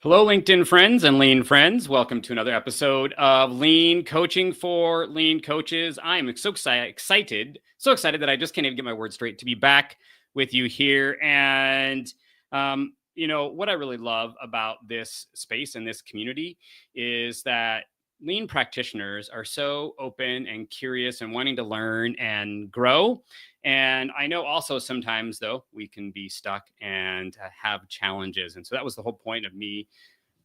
Hello, LinkedIn friends and lean friends. Welcome to another episode of Lean Coaching for Lean Coaches. I'm so excited that I just can't even get my words straight to be back with you here. And, what I really love about this space and this community is that lean practitioners are so open and curious and wanting to learn and grow. And I know also sometimes, though, we can be stuck and have challenges. And so that was the whole point of me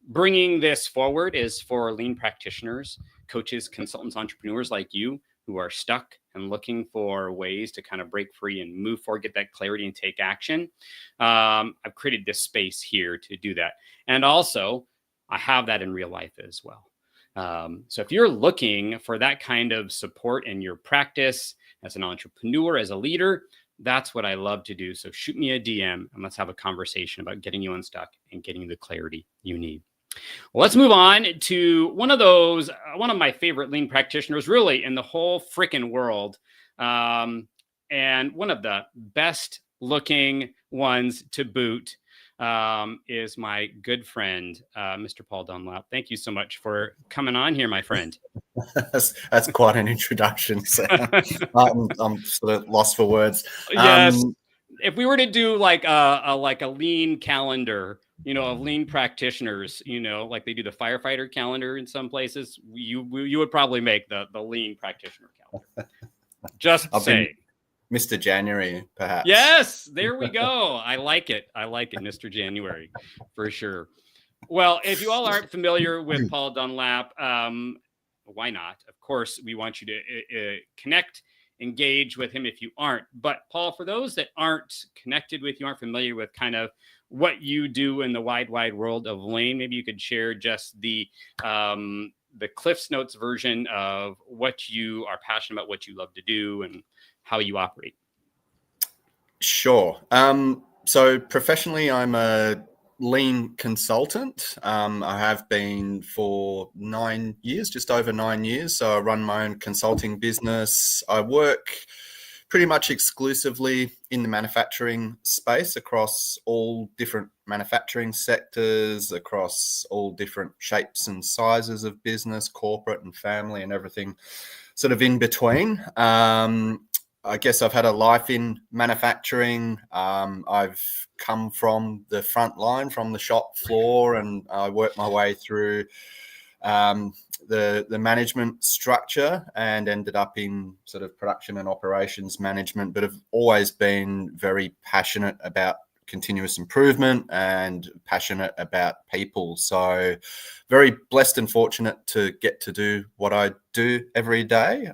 bringing this forward, is for lean practitioners, coaches, consultants, entrepreneurs like you who are stuck and looking for ways to kind of break free and move forward, get that clarity and take action. I've created this space here to do that. And also, I have that in real life as well. So if you're looking for that kind of support in your practice as an entrepreneur, as a leader, that's what I love to do. So shoot me a DM and let's have a conversation about getting you unstuck and getting the clarity you need. Well, let's move on to one of my favorite lean practitioners, really, in the whole freaking world. And one of the best looking ones to boot is my good friend, Mr. Paul Dunlop. Thank you so much for coming on here, my friend. That's quite an introduction, Sam. I'm sort of lost for words. Yes. If we were to do like a lean calendar, of lean practitioners, like they do the firefighter calendar in some places, you would probably make the lean practitioner calendar. Just saying. Mr. January, perhaps. Yes, there we go. I like it, Mr. January, for sure. Well, if you all aren't familiar with Paul Dunlop, why not? Of course, we want you to connect, engage with him if you aren't. But Paul, for those that aren't connected with you, aren't familiar with kind of what you do in the wide world of lean, maybe you could share just the Cliff's Notes version of what you are passionate about, what you love to do, and how you operate. Sure. So professionally, I'm a lean consultant. I have been for 9 years, just over 9 years. So I run my own consulting business. I work pretty much exclusively in the manufacturing space across all different manufacturing sectors, across all different shapes and sizes of business, corporate and family and everything sort of in between. I guess I've had a life in manufacturing. I've come from the front line, from the shop floor, and I worked my way through the management structure and ended up in sort of production and operations management, but have always been very passionate about continuous improvement and passionate about people. So very blessed and fortunate to get to do what I do every day.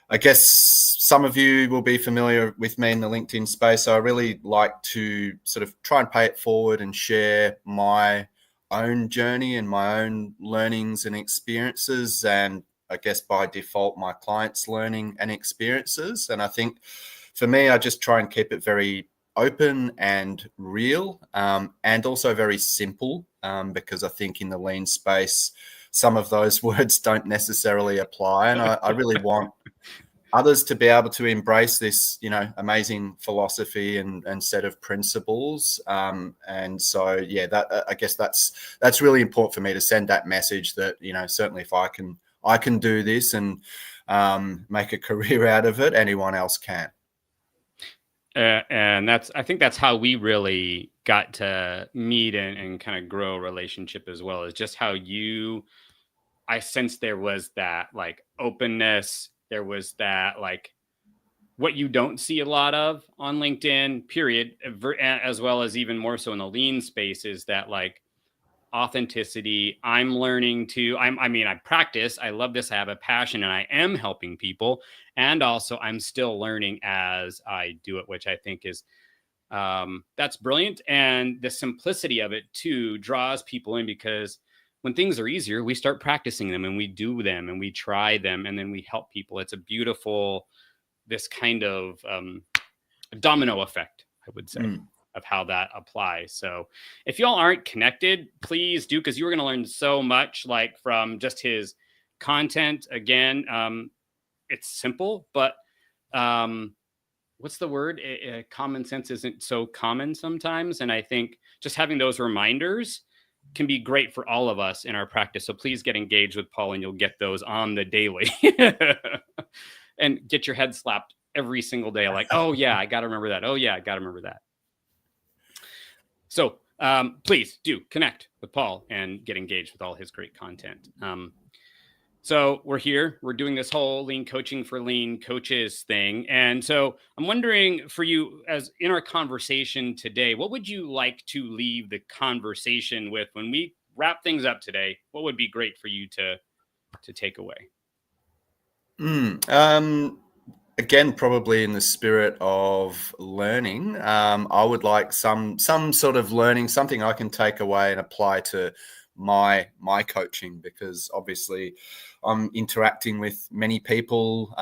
I guess some of you will be familiar with me in the LinkedIn space. So I really like to sort of try and pay it forward and share my own journey and my own learnings and experiences, and I guess by default my clients' learning and experiences. And I think for me, I just try and keep it very open and real, and also very simple, because I think in the lean space some of those words don't necessarily apply, and I really want others to be able to embrace this, amazing philosophy and set of principles. And so, yeah, that I guess that's really important for me to send that message that, certainly if I can do this and make a career out of it, anyone else can. And I think that's how we really got to meet and kind of grow a relationship as well, is just how I sensed there was that like openness. There was that like what you don't see a lot of on LinkedIn, period, as well as even more so in the lean space, is that like authenticity. I'm learning to, I practice, I love this, I have a passion, and I am helping people. And also I'm still learning as I do it, which I think is, that's brilliant. And the simplicity of it too draws people in, because when things are easier, we start practicing them and we do them and we try them and then we help people. It's a beautiful, this kind of domino effect, I would say, of how that applies. So if y'all aren't connected, please do, because you're going to learn so much, like from just his content. Again, it's simple, but what's the word? Common sense isn't so common sometimes. And I think just having those reminders can be great for all of us in our practice. So please get engaged with Paul and you'll get those on the daily and get your head slapped every single day. Like, oh yeah, I got to remember that. Oh yeah, I got to remember that. So please do connect with Paul and get engaged with all his great content. So we're here, we're doing this whole lean coaching for lean coaches thing. And so I'm wondering for you, as in our conversation today, what would you like to leave the conversation with when we wrap things up today? What would be great for you to take away? Again, probably in the spirit of learning, I would like some sort of learning, something I can take away and apply to my coaching, because obviously I'm interacting with many people,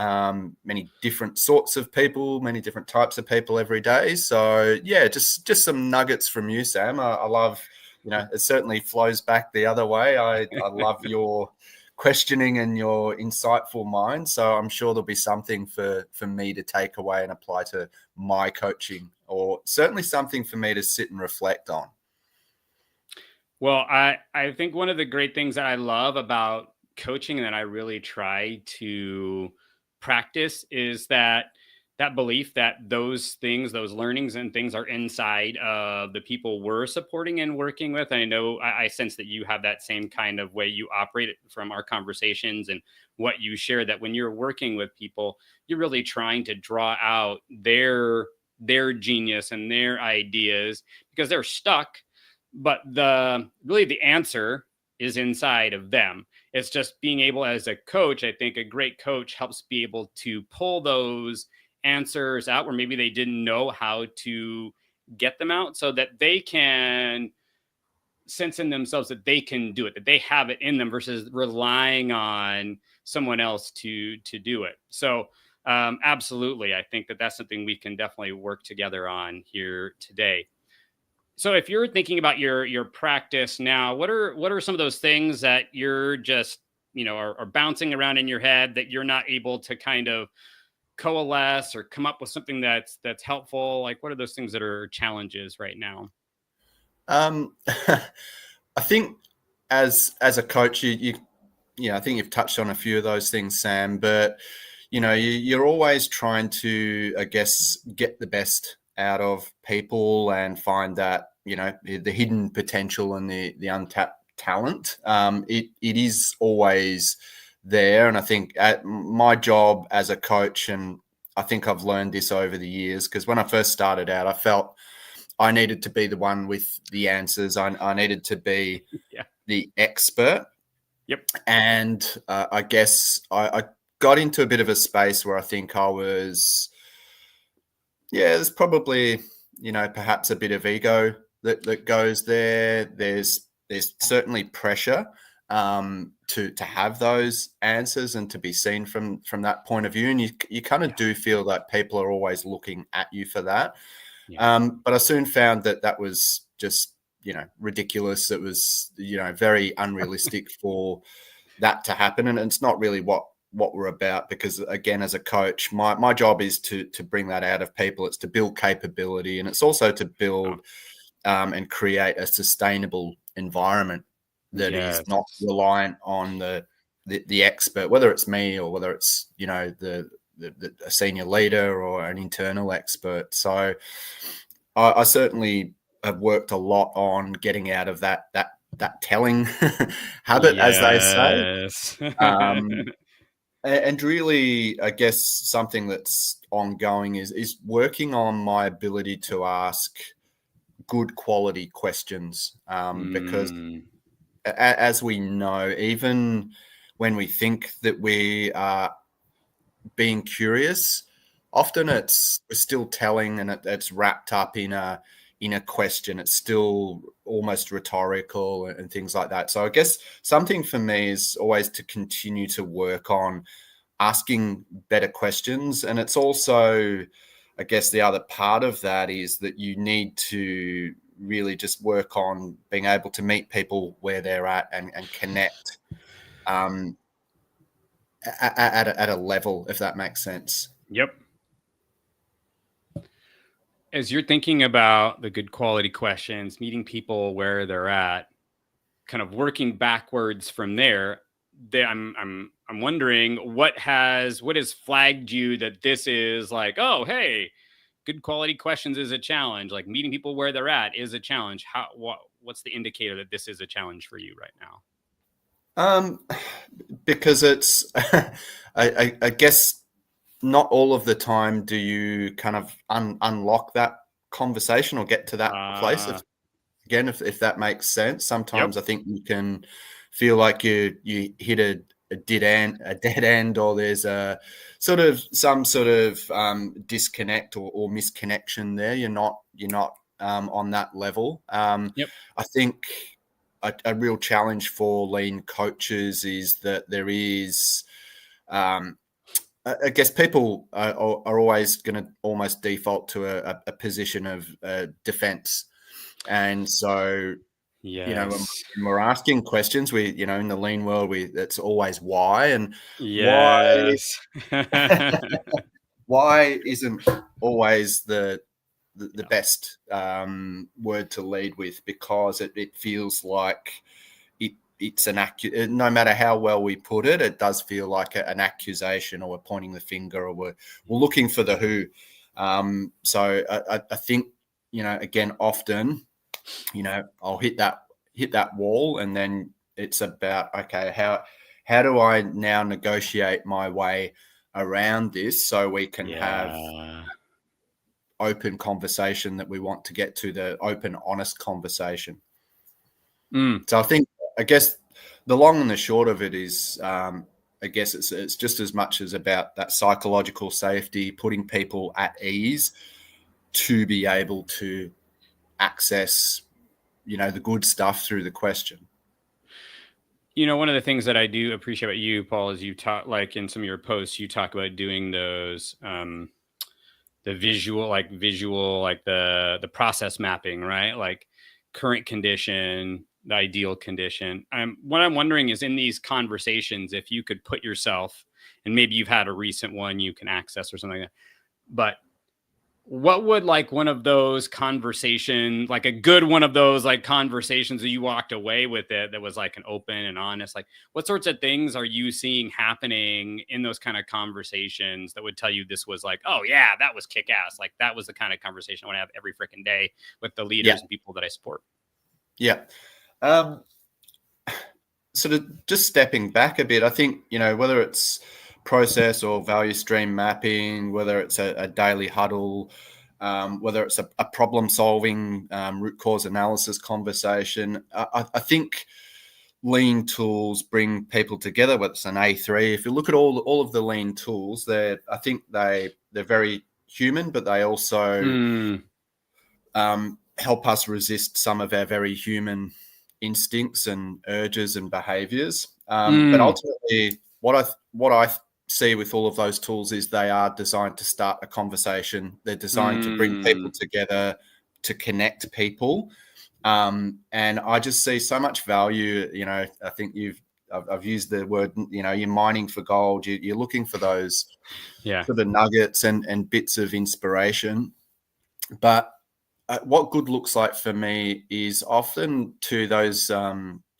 many different sorts of people, many different types of people every day. So yeah, just some nuggets from you, Sam. I love, it certainly flows back the other way. I love your questioning and your insightful mind. So I'm sure there'll be something for me to take away and apply to my coaching, or certainly something for me to sit and reflect on. Well, I think one of the great things that I love about coaching and that I really try to practice is that belief that those things, those learnings and things are inside of the people we're supporting and working with. I know I sense that you have that same kind of way you operate from our conversations and what you share, that when you're working with people, you're really trying to draw out their genius and their ideas because they're stuck, but the answer is inside of them. It's just being able, as a coach, I think a great coach helps be able to pull those answers out where maybe they didn't know how to get them out, so that they can sense in themselves that they can do it, that they have it in them, versus relying on someone else to do it. So absolutely, I think that that's something we can definitely work together on here today. So if you're thinking about your practice now, what are some of those things that you're just, are bouncing around in your head that you're not able to kind of coalesce or come up with something that's helpful? Like, what are those things that are challenges right now? Um, I think as a coach, I think you've touched on a few of those things, Sam. But you're always trying to, I guess, get the best out of people and find that the hidden potential and the untapped talent. It is always there, and I think at my job as a coach, and I think I've learned this over the years, because when I first started out, I felt I needed to be the one with the answers. I needed to be Yeah. the expert. Yep. And I guess I got into a bit of a space where I think I was, there's probably, perhaps a bit of ego that goes there. There's certainly pressure to have those answers and to be seen from that point of view. And you kind of do feel that people are always looking at you for that. Yeah. But I soon found that was just, ridiculous. It was, very unrealistic for that to happen. And it's not really what we're about, because again, as a coach, my job is to bring that out of people. It's to build capability, and it's also to build and create a sustainable environment that is Yes. not reliant on the expert, whether it's me or whether it's, a senior leader or an internal expert. So I certainly have worked a lot on getting out of that telling habit, as they say. Yes. Um, and really, I guess something that's ongoing is working on my ability to ask good quality questions, because Mm, as we know, even when we think that we are being curious, often we're still telling, and it's wrapped up in a question. It's still almost rhetorical and things like that. So I guess something for me is always to continue to work on asking better questions. And it's also, I guess, the other part of that is that you need to really just work on being able to meet people where they're at and connect um, at a level, if that makes sense. yep. as you're thinking about the good quality questions, meeting people where they're at, kind of working backwards from there, I'm wondering what has flagged you that this is like, oh, hey, good quality questions is a challenge. Like meeting people where they're at is a challenge. What's the indicator that this is a challenge for you right now? Because it's, I guess, not all of the time do you kind of unlock that conversation or get to that place. If that makes sense, Yep. sometimes I think you can feel like you hit a dead end, or there's a some sort of disconnect or misconnection there. You're not on that level. Yep. I think a real challenge for lean coaches is that there is. I guess people are always going to almost default to a position of defense. And so, when Yes. we're asking questions, in the lean world, it's always why, and why Yes. why isn't always the best word to lead with, because it feels like it's no matter how well we put it, it does feel like an accusation, or we're pointing the finger, or we're looking for the who. So I think, again, often, I'll hit that wall, and then it's about, okay, how do I now negotiate my way around this so we can have Yeah. open conversation that we want to get to, the open, honest conversation. Mm. So I guess the long and the short of it is, I guess it's just as much as about that psychological safety, putting people at ease to be able to access, the good stuff through the question. One of the things that I do appreciate about you, Paul, is you talk, like in some of your posts, you talk about doing those the visual, like the process mapping, right? Like current condition, the ideal condition. What I'm wondering is, in these conversations, if you could put yourself, and maybe you've had a recent one you can access or something like that, but what would, like, one of those conversations, like a good one of those like conversations that you walked away with it that was like an open and honest, like what sorts of things are you seeing happening in those kind of conversations that would tell you this was like, oh yeah, that was kick ass, like that was the kind of conversation I want to have every freaking day with the Yeah. leaders and people that I support? Yeah. Sort of just stepping back a bit, I think, whether it's process or value stream mapping, whether it's a daily huddle, whether it's a problem solving, root cause analysis conversation, I think lean tools bring people together, whether it's an A3. If you look at all of the lean tools, I think they're very human, but they also help us resist some of our very human instincts and urges and behaviors. But ultimately, what I see with all of those tools is they are designed to start a conversation. They're designed to bring people together, to connect people. And I just see so much value. I think I've used the word, you're mining for gold. You're looking for those Yeah. sort of nuggets and bits of inspiration. But what good looks like for me is often to those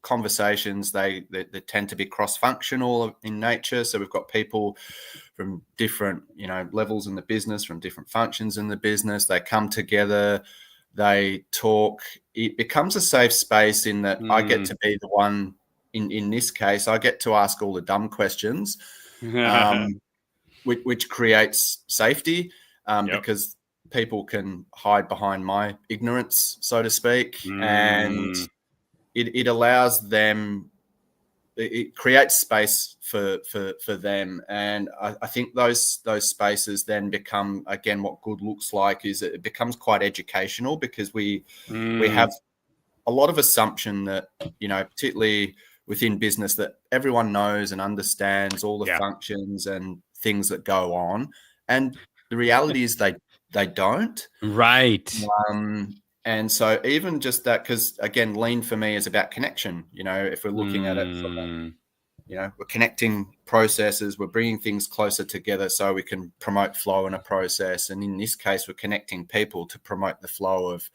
conversations, they tend to be cross-functional in nature. So we've got people from different levels in the business, from different functions in the business. They come together, they talk. It becomes a safe space in that I get to be the one. In this case, I get to ask all the dumb questions, which creates safety, Yep. because people can hide behind my ignorance, so to speak, and it allows them. It creates space for them, and I think those spaces then become, again, what good looks like is it becomes quite educational, because we have a lot of assumption that, particularly within business, that everyone knows and understands all the Yeah. functions and things that go on, and the reality is they don't. Right. And so even just that, because again, lean for me is about connection. If we're looking at it from we're connecting processes, we're bringing things closer together so we can promote flow in a process. And in this case, we're connecting people to promote the flow of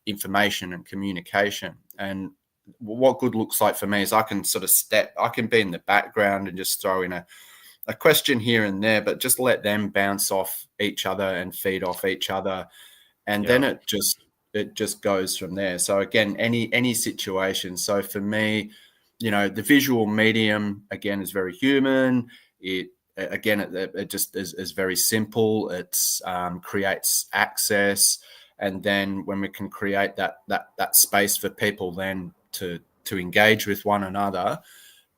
information and communication. And what good looks like for me is I can be in the background and just throw in a question here and there, but just let them bounce off each other and feed off each other. And then it just goes from there. So again, any situation. So for me, the visual medium again is very human. It just is very simple. It's creates access, and then when we can create that space for people then to engage with one another,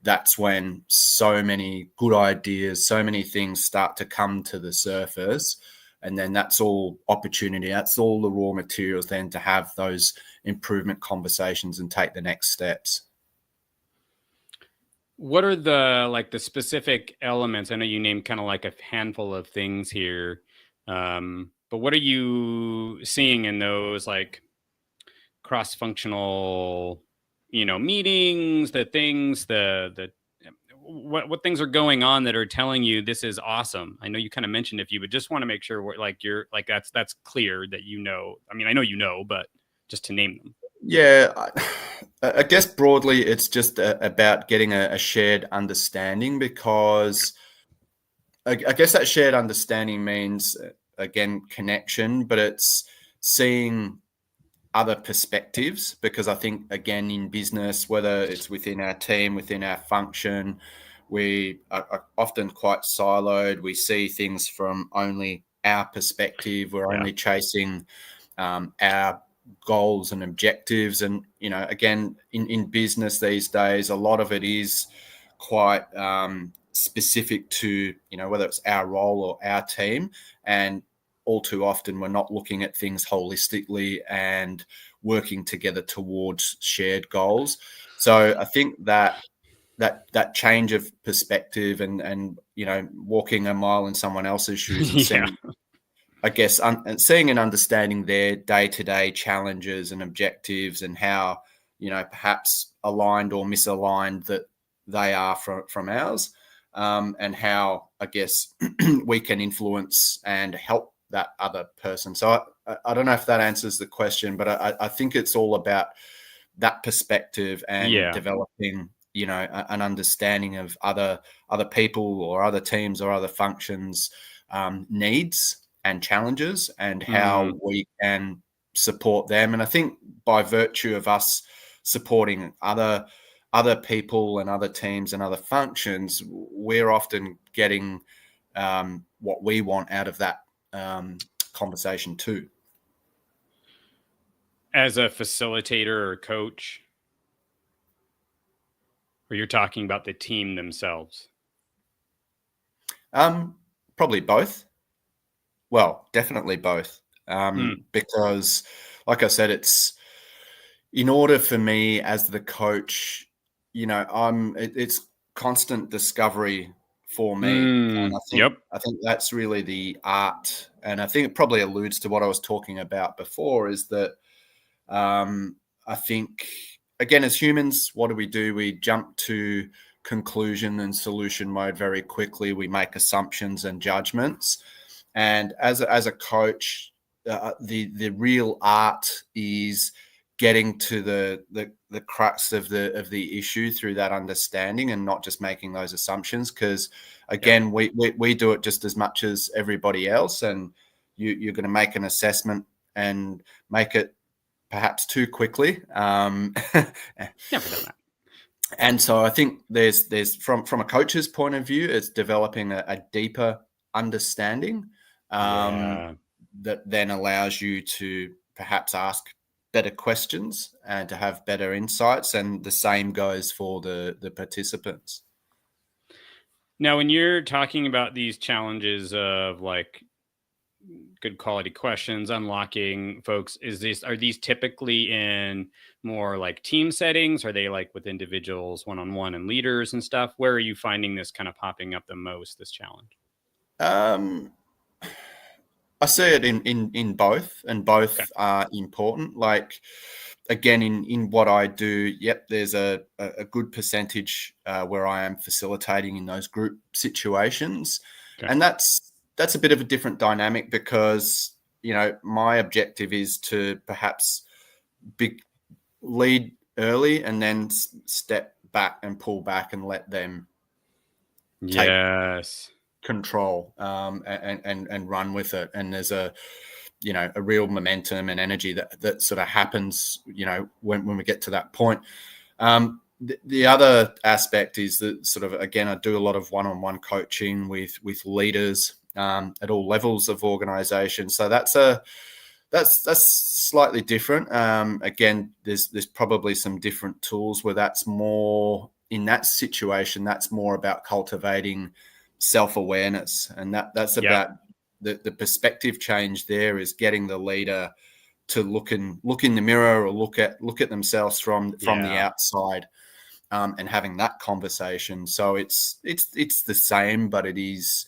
that's when so many good ideas, so many things start to come to the surface. And then that's all opportunity. That's all the raw materials then to have those improvement conversations and take the next steps. What are the specific elements? I know you named kind of like a handful of things here, but what are you seeing in those like cross-functional, meetings? The things, the what things are going on that are telling you this is awesome? I know you kind of mentioned a few, but just want to make sure you're like that's clear that I mean, I know but just to name them. Yeah, I guess broadly, it's just about getting a shared understanding, because I guess that shared understanding means, again, connection, but it's seeing other perspectives, because I think, again, in business, whether it's within our team, within our function, we are often quite siloed. We see things from only our perspective. We're only chasing our goals and objectives. And, again, in business these days, a lot of it is quite specific to, whether it's our role or our team. And all too often, we're not looking at things holistically and working together towards shared goals. So I think that change of perspective and walking a mile in someone else's shoes and seeing, I guess, and seeing and understanding their day-to-day challenges and objectives, and how, perhaps aligned or misaligned that they are from ours, and how, I guess, we can influence and help that other person. So I don't know if that answers the question, but I think it's all about that perspective and developing, an understanding of other people or other teams or other functions' needs and challenges, and how we can support them. And I think by virtue of us supporting other people and other teams and other functions, we're often getting what we want out of that conversation too. As a facilitator or coach, or you're talking about the team themselves? Probably both. Well, definitely both. Because, like I said, it's in order for me as the coach, it's constant discovery for me. And I think that's really the art. And I think it probably alludes to what I was talking about before, is that I think, again, as humans, what do? We jump to conclusion and solution mode very quickly. We make assumptions and judgments. And as a coach, the real art is getting to the crux of the issue through that understanding, and not just making those assumptions. Because again, we do it just as much as everybody else, and you're going to make an assessment and make it perhaps too quickly. Never done that. And so I think there's from a coach's point of view, it's developing a deeper understanding that then allows you to perhaps ask better questions and to have better insights. And the same goes for the participants. Now, when you're talking about these challenges of like good quality questions, unlocking folks, are these typically in more like team settings? Are they like with individuals, one-on-one, and leaders and stuff? Where are you finding this kind of popping up the most, this challenge? I see it in both, and both are important. Like, again, in what I do, yep, there's a good percentage where I am facilitating in those group situations, Okay. and that's a bit of a different dynamic because my objective is to perhaps lead early and then step back and pull back and let them take Yes. control and run with it. And there's a real momentum and energy that sort of happens when we get to that point. The other aspect is that sort of, again, I do a lot of one-on-one coaching with leaders at all levels of organization. So that's slightly different. Again, there's probably some different tools where that's more in that situation. That's more about cultivating self-awareness, and that's Yep. about the perspective change. There is getting the leader to look in the mirror or look at themselves from the outside, and having that conversation. So it's the same, but it is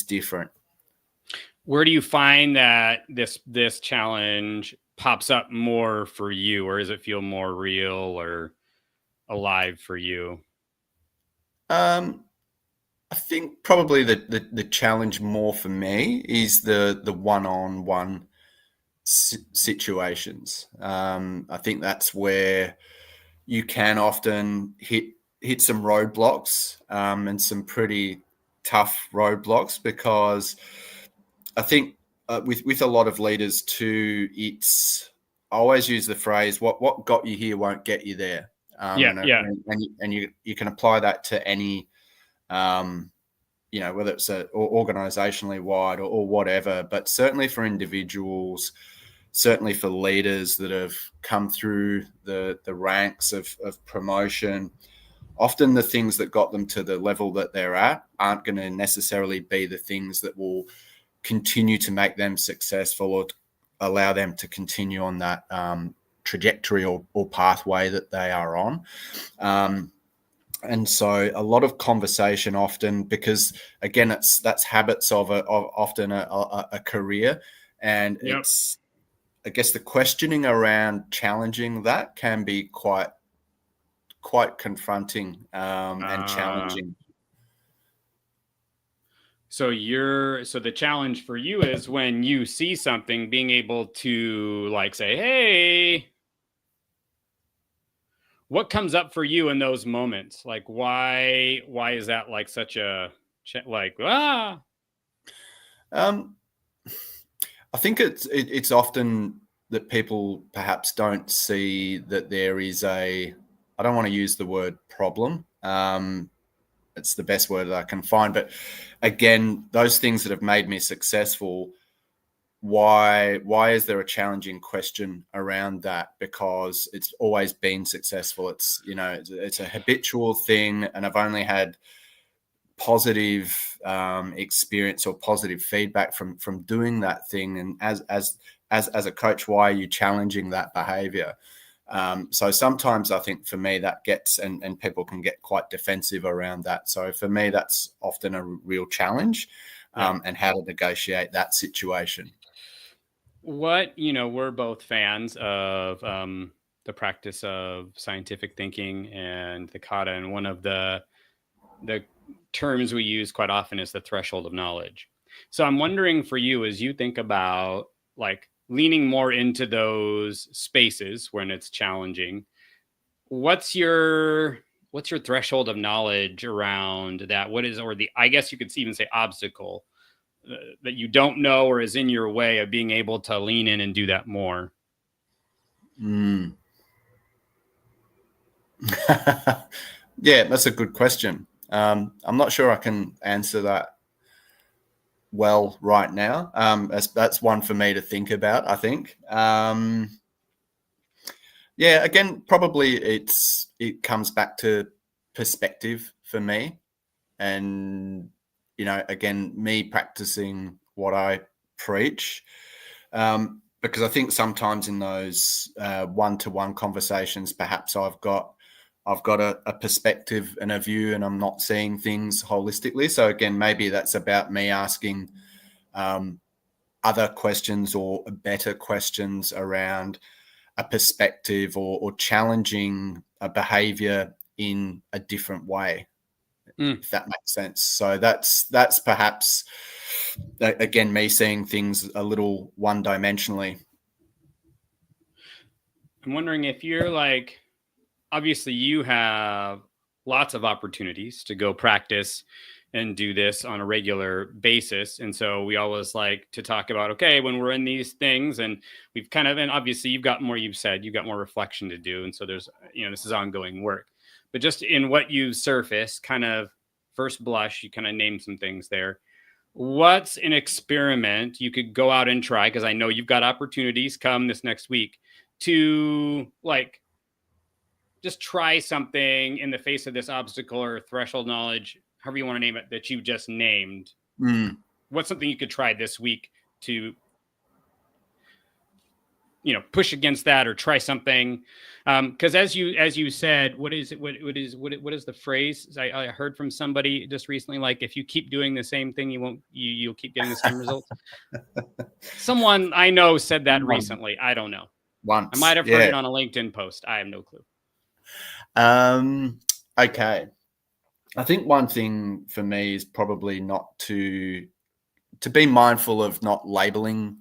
different. Where do you find that this challenge pops up more for you, or does it feel more real or alive for you? I think probably the challenge more for me is the one-on-one situations. I think that's where you can often hit some roadblocks, and some pretty tough roadblocks, because I think with a lot of leaders too, I always use the phrase, what got you here won't get you there. Yeah. Yeah. And you can apply that to any, whether it's organizationally wide or whatever, but certainly for individuals, certainly for leaders that have come through the ranks of promotion, often the things that got them to the level that they're at aren't going to necessarily be the things that will continue to make them successful or allow them to continue on that trajectory or pathway that they are on. And so a lot of conversation often, because again, that's habits of often a career, and Yep. it's, I guess, the questioning around challenging that can be quite confronting and challenging. So the challenge for you is when you see something, being able to like say, "Hey," what comes up for you in those moments? Like, why is that like such a like Um, I think it's often that people perhaps don't see that there is I don't want to use the word problem. It's the best word that I can find. But again, those things that have made me successful, why is there a challenging question around that? Because it's always been successful. It's it's a habitual thing, and I've only had positive experience or positive feedback from doing that thing. And as a coach, why are you challenging that behavior? So sometimes I think for me that gets, and people can get quite defensive around that. So for me, that's often a real challenge, and how to negotiate that situation. we're both fans of the practice of scientific thinking and the kata, and one of the terms we use quite often is the threshold of knowledge. So I'm wondering for you, as you think about like leaning more into those spaces when it's challenging, what's your threshold of knowledge around that? What is, or the, I guess you could even say, obstacle that you don't know or is in your way of being able to lean in and do that more? Mm. Yeah, that's a good question. I'm not sure I can answer that well right now. That's one for me to think about, I think. Yeah, again, probably it comes back to perspective for me, and again, me practicing what I preach. Because I think sometimes in those one-to-one conversations, perhaps I've got a perspective and a view, and I'm not seeing things holistically. So again, maybe that's about me asking other questions or better questions around a perspective or challenging a behavior in a different way, if that makes sense. So that's perhaps, again, me seeing things a little one-dimensionally. I'm wondering if you're like, obviously you have lots of opportunities to go practice and do this on a regular basis. And so we always like to talk about, okay, when we're in these things and we've kind of, and obviously you've got more, you've said you've got more reflection to do. And so there's, this is ongoing work, but just in what you surface, kind of first blush, you kind of name some things there. What's an experiment you could go out and try? Because I know you've got opportunities come this next week to like just try something in the face of this obstacle or threshold knowledge, however you want to name it, that you just named. What's something you could try this week to, push against that or try something? Because as you said, what is it? What is the phrase? I heard from somebody just recently, like, if you keep doing the same thing, you'll keep getting the same results. Someone I know said that recently. I don't know. Once. I might have heard it on a LinkedIn post. I have no clue. Okay. I think one thing for me is probably not to be mindful of not labeling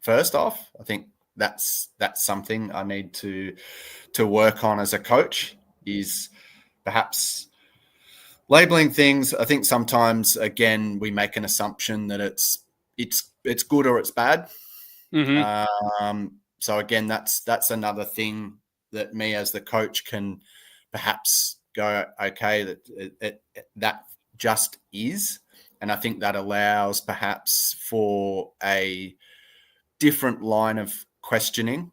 first off. I think that's something I need to work on as a coach, is perhaps labeling things. I think sometimes, again, we make an assumption that it's good or it's bad. Mm-hmm. So again, that's another thing that me as the coach can perhaps go, okay, that just is. And I think that allows perhaps for a different line of questioning,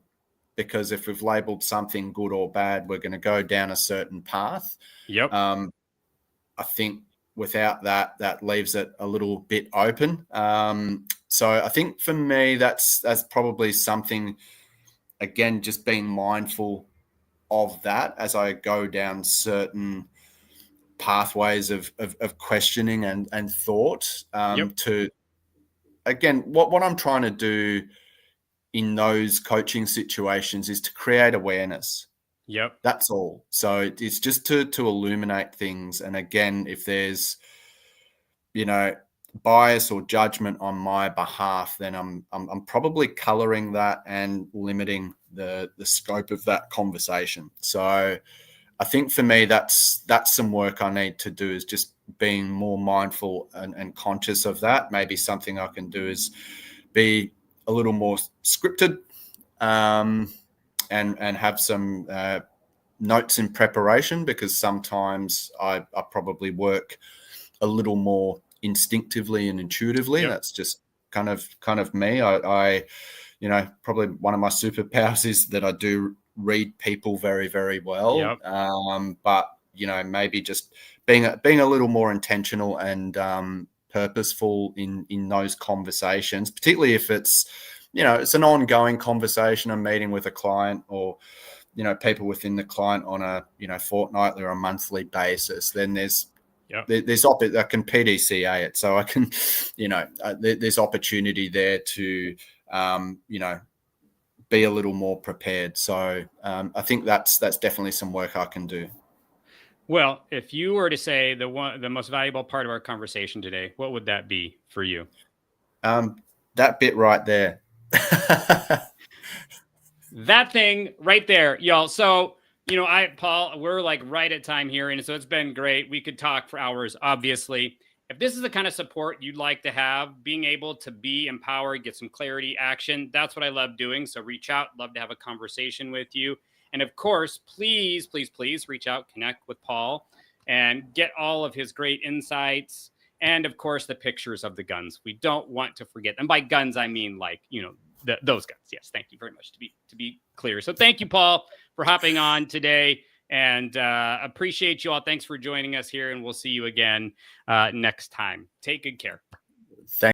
because if we've labeled something good or bad, we're going to go down a certain path. Yep. I think without that leaves it a little bit open. So I think for me, that's probably something, again, just being mindful of that as I go down certain pathways of questioning and thought. Yep. To, again, what I'm trying to do in those coaching situations is to create awareness. Yep. That's all. So it's just to illuminate things. And again, if there's, bias or judgment on my behalf, then I'm probably coloring that and limiting the scope of that conversation. So I think for me, that's some work I need to do, is just being more mindful and conscious of that. Maybe something I can do is be a little more scripted, and have some notes in preparation, because sometimes I probably work a little more instinctively and intuitively. Yep. That's just kind of me. I probably one of my superpowers is that I do read people very, very well. Yep. But maybe just being a little more intentional and purposeful in those conversations, particularly if it's an ongoing conversation, a meeting with a client, or people within the client on a fortnightly or a monthly basis. Then there's I can PDCA it, so I can there's opportunity there to be a little more prepared. So I think that's definitely some work I can do. Well, if you were to say the most valuable part of our conversation today, what would that be for you? That bit right there. That thing right there, y'all. So, Paul, we're like right at time here. And so it's been great. We could talk for hours, obviously. If this is the kind of support you'd like to have, being able to be empowered, get some clarity, action, that's what I love doing. So reach out. Love to have a conversation with you. And of course, please, please, please reach out, connect with Paul, and get all of his great insights. And of course, the pictures of the guns. We don't want to forget them. By guns, I mean those guns. Yes, thank you very much, to be clear. So thank you, Paul, for hopping on today, and appreciate you all. Thanks for joining us here, and we'll see you again next time. Take good care. Thank